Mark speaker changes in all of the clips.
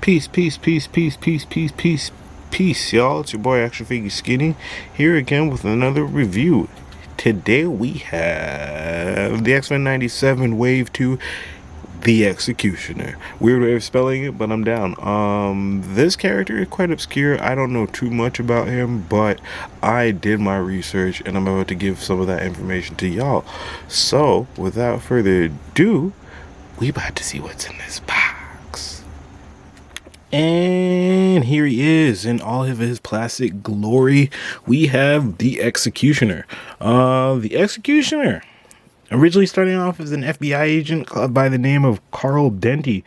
Speaker 1: Peace, peace, peace, peace, peace, peace, peace, peace, y'all. It's your boy ActionFiggySkinny here again with another review. Today we have the X-Men97 Wave 2, the X-cutioner. Weird way of spelling it, but I'm down. This character is quite obscure. I don't know too much about him, but I did my research and I'm about to give some of that information to y'all. So, without further ado, we about to see what's in this box. And here he is in all of his classic glory. We have the X-cutioner. The X-cutioner, originally starting off as an FBI agent by the name of Carl Denty.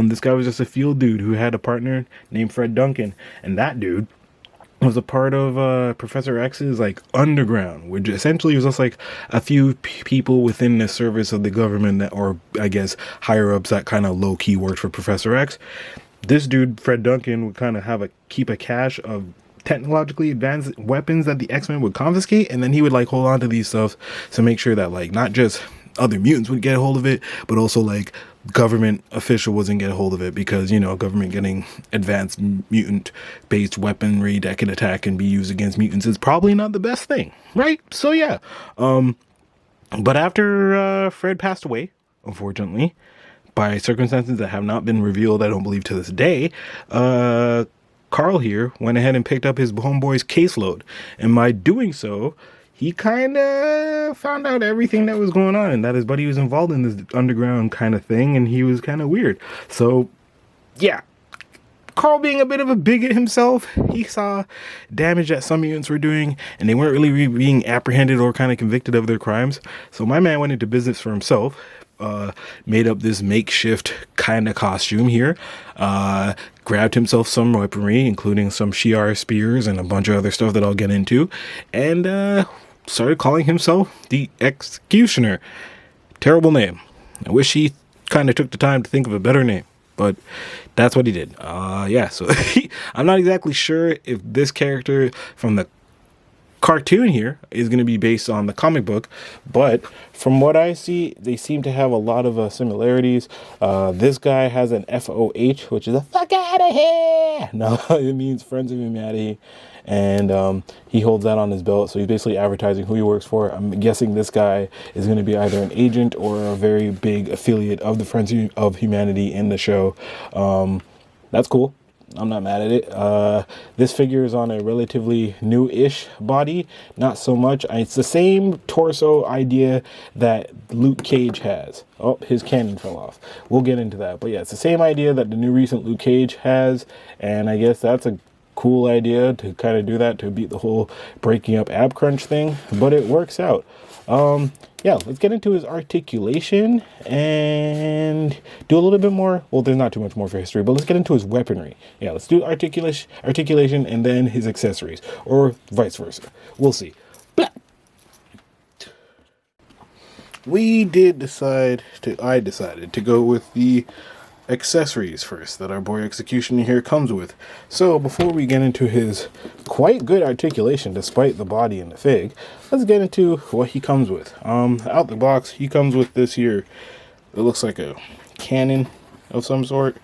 Speaker 1: This guy was just a field dude who had a partner named Fred Duncan, and that dude was a part of Professor X's like underground, which essentially was just like a few people within the service of the government that, or I guess higher ups that kind of low key worked for Professor X. This dude, Fred Duncan, would kind of keep a cache of technologically advanced weapons that the X-Men would confiscate, and then he would like hold on to these stuff to make sure that like not just other mutants would get a hold of it, but also like government official wasn't get a hold of it, because you know, government getting advanced mutant based weaponry that can attack and be used against mutants is probably not the best thing, right? So yeah, but after Fred passed away, unfortunately, by circumstances that have not been revealed, I don't believe to this day, Carl here went ahead and picked up his homeboy's caseload. And by doing so, he kind of found out everything that was going on, and that his buddy was involved in this underground kind of thing, and he was kind of weird. So, yeah. Carl, being a bit of a bigot himself, he saw damage that some mutants were doing, and they weren't really being apprehended or kind of convicted of their crimes. So my man went into business for himself. Made up this makeshift kind of costume here, grabbed himself some weaponry, including some Shi'ar spears and a bunch of other stuff that I'll get into, and started calling himself the X-cutioner. Terrible name. I wish he kind of took the time to think of a better name, but that's what he did. Yeah, so I'm not exactly sure if this character from the cartoon here is going to be based on the comic book, but from what I see, they seem to have a lot of similarities. This guy has an FOH, which is a fuck out of here. No, it means Friends of Humanity, and he holds that on his belt, so he's basically advertising who he works for. I'm guessing this guy is going to be either an agent or a very big affiliate of the Friends of Humanity in the show. That's cool. I'm not mad at it. This figure is on a relatively new-ish body. Not so much. It's the same torso idea that Luke Cage has. Oh, his cannon fell off. We'll get into that. But yeah, it's the same idea that the new recent Luke Cage has. And I guess that's a cool idea to kind of do that, to beat the whole breaking up ab crunch thing. But it works out. Yeah, let's get into his articulation and do a little bit more. Well, there's not too much more for history, but let's get into his weaponry. Yeah, let's do articulation and then his accessories, or vice versa. We'll see. Blah. I decided to go with the accessories first that our boy X-cutioner here comes with. So before we get into his quite good articulation despite the body and the fig, let's get into what he comes with. Out the box, he comes with this here. It looks like a cannon of some sort.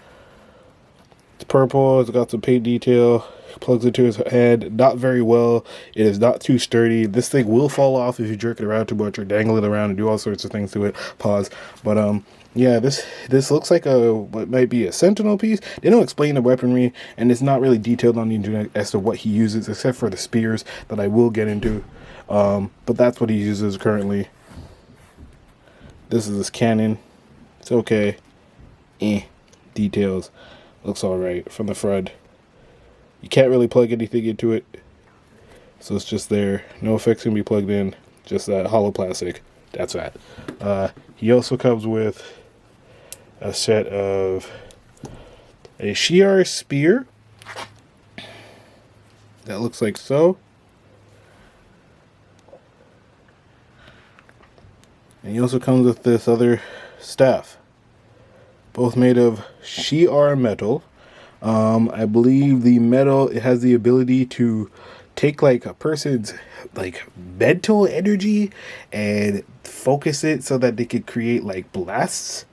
Speaker 1: It's purple. It's got some paint detail. Plugs into his head. Not very well. It is not too sturdy. This thing will fall off if you jerk it around too much or dangle it around and do all sorts of things to it. Pause. But yeah, this looks like what might be a sentinel piece. They don't explain the weaponry, and it's not really detailed on the internet as to what he uses, except for the spears that I will get into. But that's what he uses currently. This is his cannon. It's okay. Details. Looks alright from the front. You can't really plug anything into it, so it's just there. No effects can be plugged in. Just that hollow plastic. That's that. He also comes with a set of a Shi'ar spear that looks like so. And he also comes with this other staff, both made of Shi'ar metal. I believe the metal, it has the ability to take like a person's like mental energy and focus it so that they could create like blasts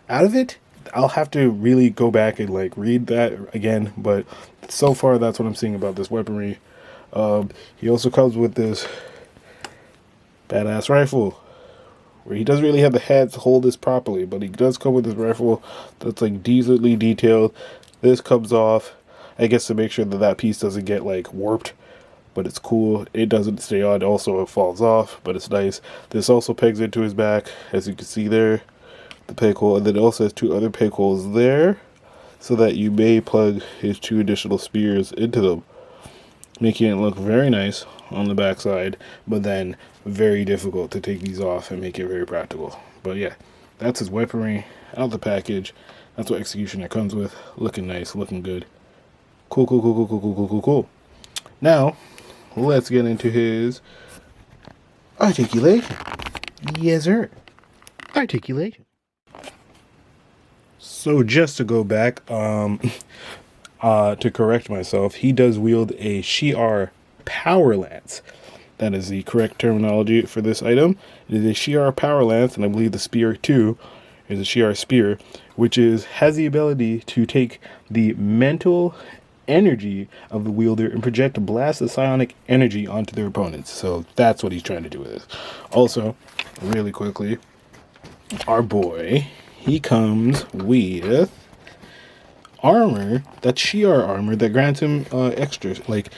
Speaker 1: out of it. I'll have to really go back and like read that again, but so far that's what I'm seeing about this weaponry. He also comes with this badass rifle, where he doesn't really have the head to hold this properly, but he does come with this rifle that's like decently detailed. This comes off, I guess, to make sure that that piece doesn't get like warped, but it's cool. It doesn't stay on, also it falls off, but it's nice. This also pegs into his back, as you can see there, the peg hole, and then it also has two other peg holes there, so that you may plug his two additional spears into them, making it look very nice on the backside, but then very difficult to take these off and make it very practical. But yeah, that's his weaponry out of the package. That's what X-cutioner comes with. Looking nice, looking good. Cool, cool, cool, cool, cool, cool, cool, cool, cool. Now, let's get into his articulation. Yes, sir. Articulation. So just to go back, to correct myself, he does wield a Shi'ar power lance. That is the correct terminology for this item. It is a Shi'ar power lance, and I believe the spear too is a Shi'ar spear, which has the ability to take the mental energy of the wielder and project a blast of psionic energy onto their opponents. So that's what he's trying to do with this. Also, really quickly, our boy, he comes with armor, that's Shi'ar armor, that grants him extra, like,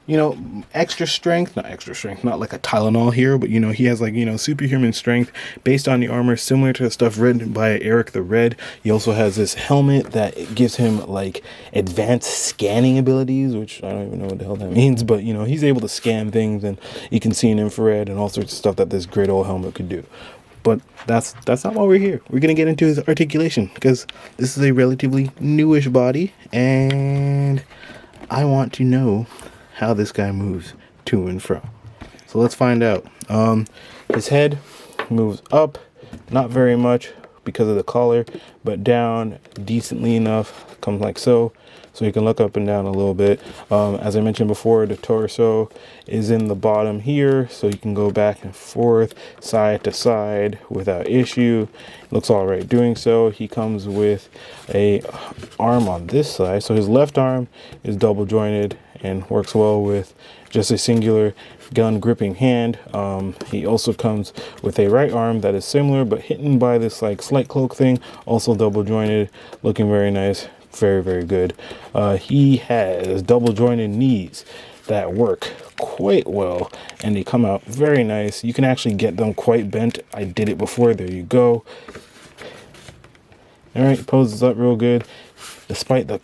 Speaker 1: you know, extra strength, not like a Tylenol here, but, you know, he has, like, you know, superhuman strength based on the armor, similar to the stuff written by Eric the Red. He also has this helmet that gives him, like, advanced scanning abilities, which I don't even know what the hell that means, but, you know, he's able to scan things, and you can see in infrared and all sorts of stuff that this great old helmet could do. But that's not why we're here. We're going to get into his articulation, because this is a relatively newish body, and I want to know how this guy moves to and fro. So let's find out. His head moves up, not very much because of the collar, but down decently enough, comes like so. So you can look up and down a little bit. As I mentioned before, the torso is in the bottom here, so you can go back and forth, side to side without issue. Looks all right doing so. He comes with a arm on this side, so his left arm is double jointed and works well with just a singular gun gripping hand. He also comes with a right arm that is similar but hidden by this like slight cloak thing, also double jointed, looking very nice. Very, very good. He has double jointed knees that work quite well, and they come out very nice. You can actually get them quite bent. I did it before. There you go. All right, poses up real good. Despite the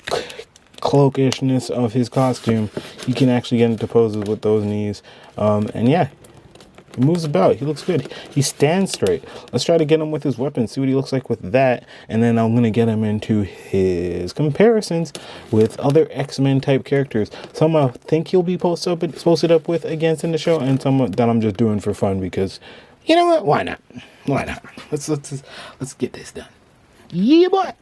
Speaker 1: cloakishness of his costume, you can actually get into poses with those knees. And yeah, he moves about. He looks good. He stands straight. Let's try to get him with his weapon, see what he looks like with that, and then I'm going to get him into his comparisons with other X-Men type characters. Some I think he'll be posted up with against in the show, and some that I'm just doing for fun because, you know what? Why not? Why not? Let's get this done. Yeah, boy.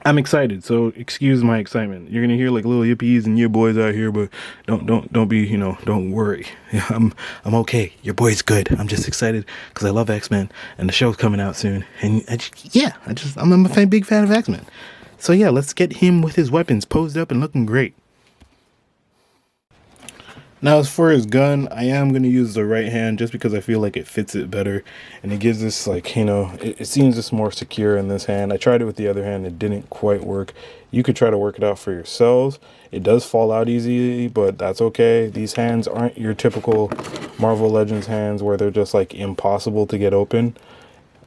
Speaker 1: I'm excited, so excuse my excitement. You're gonna hear like little yippies and your boys out here, but don't be, you know, don't worry. I'm okay. Your boy's good. I'm just excited because I love X-Men and the show's coming out soon. And I'm a big fan of X-Men. So yeah, let's get him with his weapons posed up and looking great. Now, as for his gun, I am going to use the right hand just because I feel like it fits it better. And it gives this, like, you know, it seems just more secure in this hand. I tried it with the other hand. It didn't quite work. You could try to work it out for yourselves. It does fall out easily, but that's okay. These hands aren't your typical Marvel Legends hands where they're just, like, impossible to get open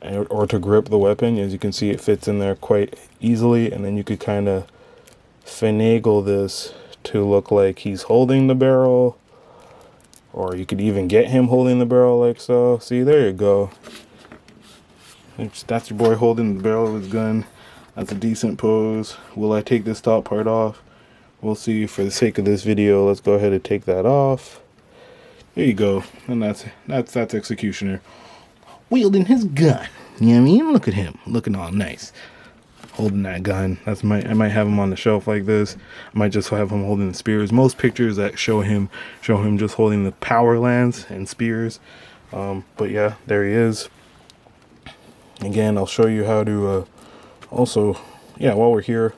Speaker 1: or to grip the weapon. As you can see, it fits in there quite easily. And then you could kind of finagle this to look like he's holding the barrel. Or you could even get him holding the barrel like so. See, there you go. That's your boy holding the barrel of his gun. That's a decent pose. Will I take this top part off? We'll see. For the sake of this video, let's go ahead and take that off. There you go. And that's X-cutioner wielding his gun. You know what I mean? Look at him. Looking all nice. Holding that gun. I might have him on the shelf like this. I might just have him holding the spears. Most pictures that show him just holding the power lance and spears. But yeah, there he is. Again, I'll show you how to Also, yeah, while we're here,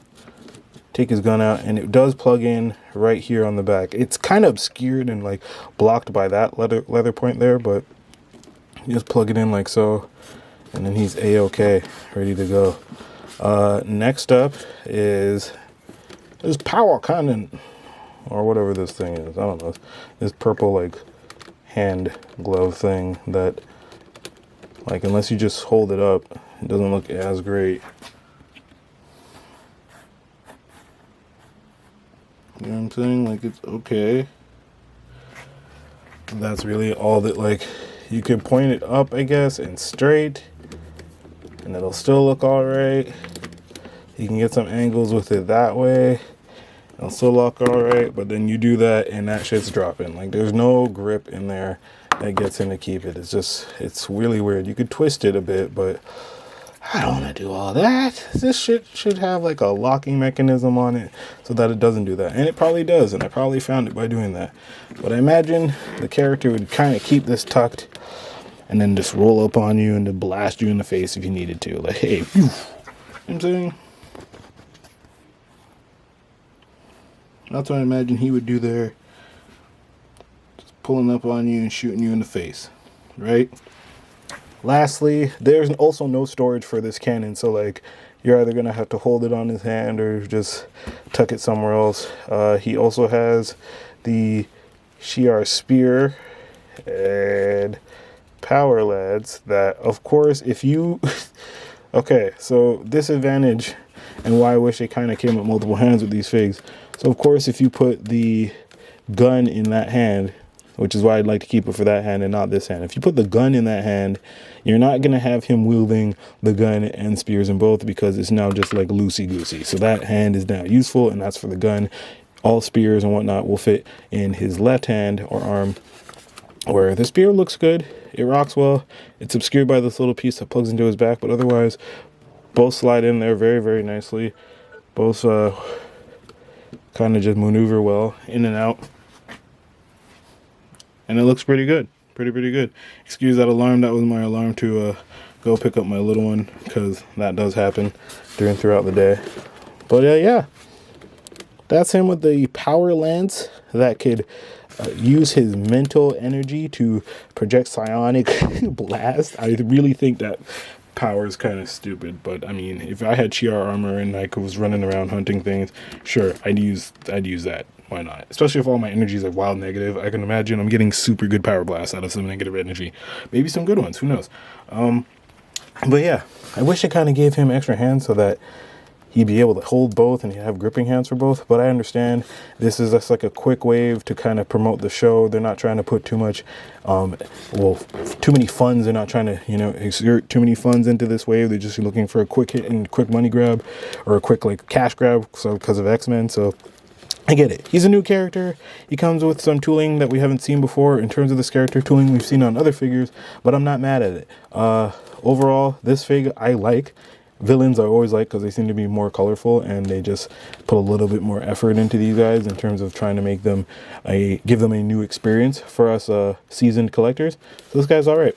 Speaker 1: take his gun out, and it does plug in right here on the back. It's kind of obscured and like blocked by that leather point there, but you just plug it in like so, and then he's a-okay, ready to go. Next up is this power cannon, or whatever this thing is. I don't know. This purple like hand glove thing that, like, unless you just hold it up, it doesn't look as great. You know what I'm saying? Like, it's okay. That's really all that, like, you can point it up, I guess, and straight, and it'll still look all right. You can get some angles with it that way. It'll still look all right, but then you do that and that shit's dropping. Like, there's no grip in there that gets in to keep it. It's just, it's really weird. You could twist it a bit, but I don't want to do all that. This shit should have like a locking mechanism on it so that it doesn't do that. And it probably does, and I probably found it by doing that. But I imagine the character would kind of keep this tucked and then just roll up on you and to blast you in the face if you needed to. Like, hey, phew. You know what I'm saying? That's what I imagine he would do there. Just pulling up on you and shooting you in the face, right? Lastly, there's also no storage for this cannon, so like you're either gonna have to hold it on his hand or just tuck it somewhere else. He also has the Shi'ar spear and power lads that, of course, if you okay, so disadvantage and why I wish they kind of came with multiple hands with these figs. So of course, if you put the gun in that hand, which is why I'd like to keep it for that hand and not this hand. If you put the gun in that hand, you're not going to have him wielding the gun and spears in both, because it's now just like loosey-goosey. So that hand is now useful, and that's for the gun. All spears and whatnot will fit in his left hand or arm, where the spear looks good. It rocks well. It's obscured by this little piece that plugs into his back, but otherwise, both slide in there very, very nicely. Both kind of just maneuver well in and out, and it looks pretty good, pretty good. Excuse that alarm. That was my alarm to go pick up my little one, because that does happen throughout the day. But yeah, that's him with the power lens that could use his mental energy to project psionic blast. I really think that power is kind of stupid, but I mean, if I had Shi'ar armor and I was running around hunting things, sure, I'd use that. Why not? Especially if all my energy is like wild negative. I can imagine I'm getting super good power blasts out of some negative energy. Maybe some good ones, who knows? But yeah, I wish it kind of gave him extra hands so that he'd be able to hold both and he'd have gripping hands for both. But I understand this is just like a quick wave to kind of promote the show. They're not trying to put too much, too many funds. They're not trying to, exert too many funds into this wave. They're just looking for a quick hit and quick money grab, or a quick like cash grab. So because of X-Men, so I get it. He's a new character. He comes with some tooling that we haven't seen before in terms of this character tooling we've seen on other figures, but I'm not mad at it. Overall, this fig I like. Villains I always like because they seem to be more colorful, and they just put a little bit more effort into these guys in terms of trying to make them give them a new experience for us seasoned collectors. So this guy's all right.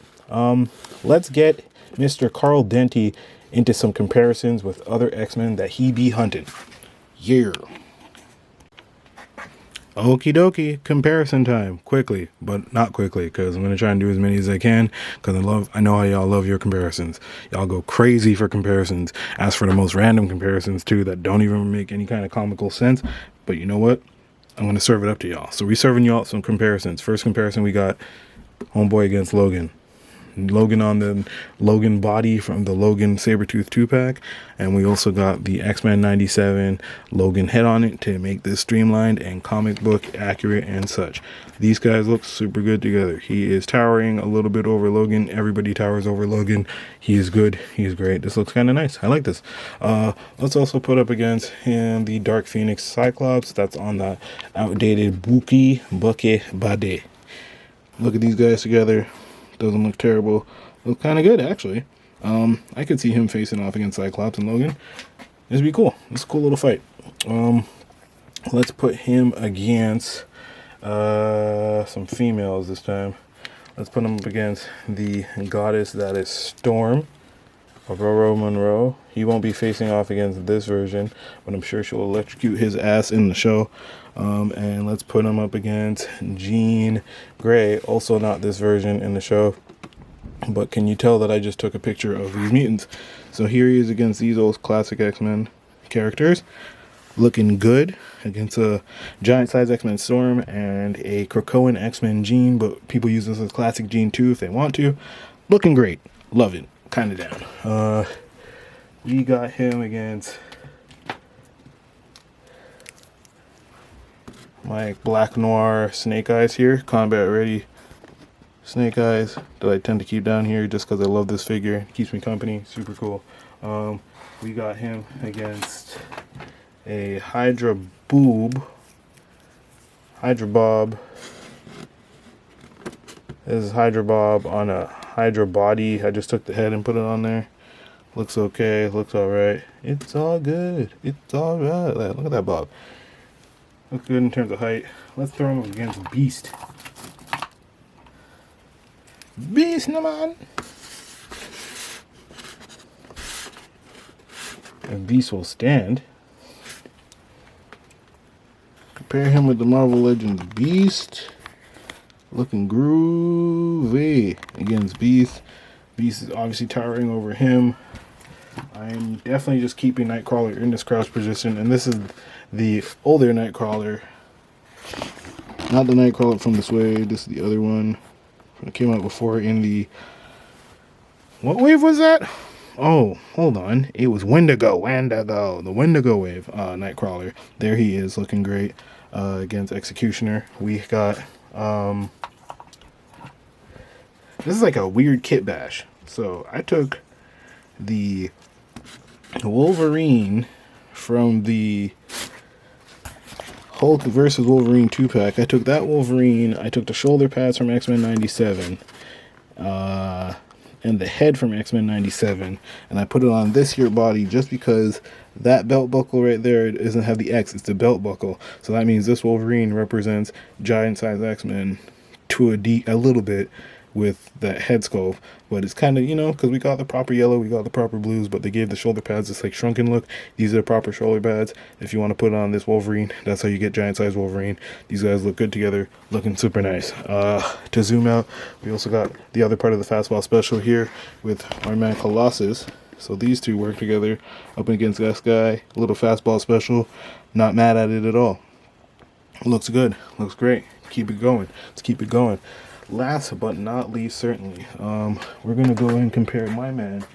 Speaker 1: Let's get Mr. Carl Denty into some comparisons with other X-Men that he be hunting. Yeah. Okie dokie, comparison time. Quickly, but not quickly, because I'm going to try and do as many as I can, because I know how y'all love your comparisons. Y'all go crazy for comparisons. Ask for the most random comparisons, too, that don't even make any kind of comical sense. But you know what? I'm going to serve it up to y'all. So we're serving y'all some comparisons. First comparison, we got Homeboy against Logan. Logan on the Logan body from the Logan Sabretooth 2-pack, and we also got the X-Men97 Logan head on it to make this streamlined and comic book accurate and such. These guys look super good together. He is towering a little bit over Logan. Everybody towers over Logan. He is good. He's great. This looks kind of nice. I like this. Let's also put up against him the Dark Phoenix Cyclops. That's on the outdated Buki Buke Bade. Look at these guys together. Doesn't look terrible. Look kind of good, actually. I could see him facing off against Cyclops and Logan. This would be cool. It's a cool little fight. Let's put him against some females this time. Let's put him up against the goddess that is Storm. Aurora Monroe. He won't be facing off against this version, but I'm sure she'll electrocute his ass in the show. And let's put him up against Jean Grey, also not this version in the show. But can you tell that I just took a picture of these mutants? So here he is against these old classic X-Men characters. Looking good against a giant size X-Men Storm and a Krakoan X-Men Jean, but people use this as classic Jean too if they want to. Looking great. Love it. Kind of down. We got him against my Black Noir Snake Eyes here. Combat ready Snake Eyes that I tend to keep down here just because I love this figure. It keeps me company. Super cool. We got him against a Hydra Bob. This is Hydra Bob on a Hydra body. I just took the head and put it on there. Looks okay. Looks alright. It's all good. It's alright. Look at that Bob. Looks good in terms of height. Let's throw him against Beast. Beast, no man. And Beast will stand. Compare him with the Marvel Legends Beast. Looking groovy against Beast. Beast is obviously towering over him. I'm definitely just keeping Nightcrawler in this crouch position. And this is the older Nightcrawler. Not the Nightcrawler from this wave. This is the other one. It came out before in the... What wave was that? Oh, hold on. It was Wendigo. The Wendigo wave. Nightcrawler. There he is, looking great. Against X-cutioner. We got... this is like a weird kit bash. So I took the Wolverine from the Hulk versus Wolverine 2-pack. I took that Wolverine. I took the shoulder pads from X-Men97. And the head from X-Men97, and I put it on this here body just because that belt buckle right there doesn't have the X, it's the belt buckle. So that means this Wolverine represents giant size X-Men to a little bit with that head sculpt, but it's kind of, you know, because we got the proper yellow, we got the proper blues, but they gave the shoulder pads this like shrunken look. These are the proper shoulder pads. If you want to put it on this Wolverine, that's how you get giant size Wolverine. These guys look good together, looking super nice. To zoom out, we also got the other part of the fastball special here with our man Colossus. So these two work together up against this guy. A little fastball special. Not mad at it at all. Looks good. Looks great. Keep it going. Let's keep it going. Last but not least, certainly, we're gonna go and compare my man,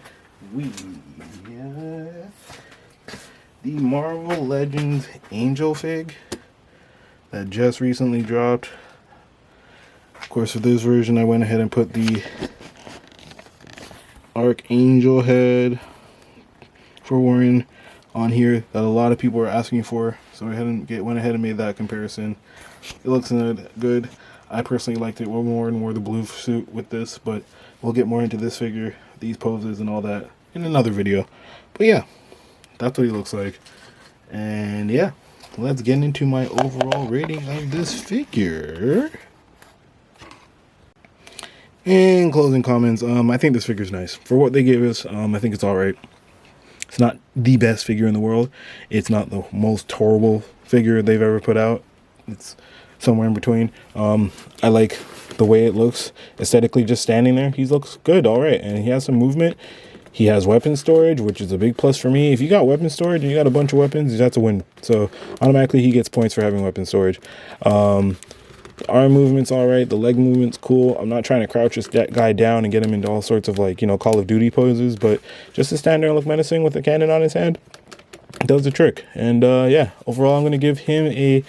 Speaker 1: the Marvel Legends Angel fig that just recently dropped. Of course, for this version, I went ahead and put the Archangel head for Warren on here that a lot of people are asking for, so I went ahead and made that comparison. It looks good. I personally liked it more and more the blue suit with this, but we'll get more into this figure, these poses and all that in another video. But yeah, that's what he looks like. And yeah, let's get into my overall rating of this figure. In closing comments, I think this figure's nice. For what they gave us, I think it's alright. It's not the best figure in the world. It's not the most horrible figure they've ever put out. It's somewhere in between. I like the way it looks aesthetically just standing there. He looks good, all right, and he has some movement. He has weapon storage, which is a big plus for me. If you got weapon storage and you got a bunch of weapons, that's a win. So automatically he gets points for having weapon storage. The arm movement's all right. The leg movement's cool. I'm not trying to crouch this guy down and get him into all sorts of, like, you know, Call of Duty poses, but just to stand there and look menacing with a cannon on his hand does the trick. And yeah, overall I'm going to give him a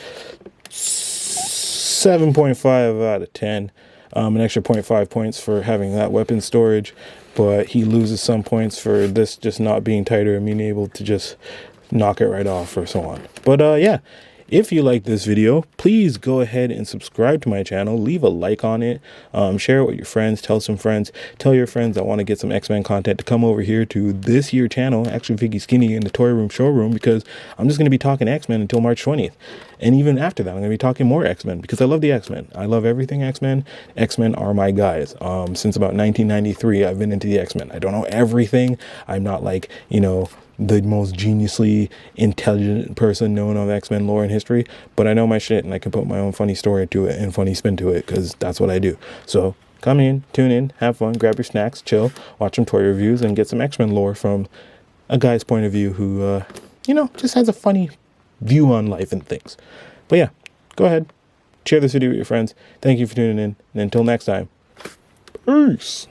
Speaker 1: 7.5 out of 10. An extra 0.5 points for having that weapon storage, but he loses some points for this just not being tighter and being able to just knock it right off or so on. But yeah, If you like this video, please go ahead and subscribe to my channel. Leave a like on it. Share it with your friends. Tell some friends. Tell your friends that want to get some X-Men content to come over here to this here channel, ActionFiggySkinny, in the Toy Room Showroom, because I'm just going to be talking X-Men until March 20th. And even after that, I'm going to be talking more X-Men because I love the X-Men. I love everything X-Men. X-Men are my guys. Since about 1993, I've been into the X-Men. I don't know everything. I'm not like, you know, the most geniusly intelligent person known of X-Men lore and history, but I know my shit and I can put my own funny story to it and funny spin to it because that's what I do. So come in, tune in, have fun, grab your snacks, chill, watch some toy reviews, and get some X-Men lore from a guy's point of view who, you know, just has a funny view on life and things. But yeah, go ahead, share this video with your friends. Thank you for tuning in, and until next time, peace.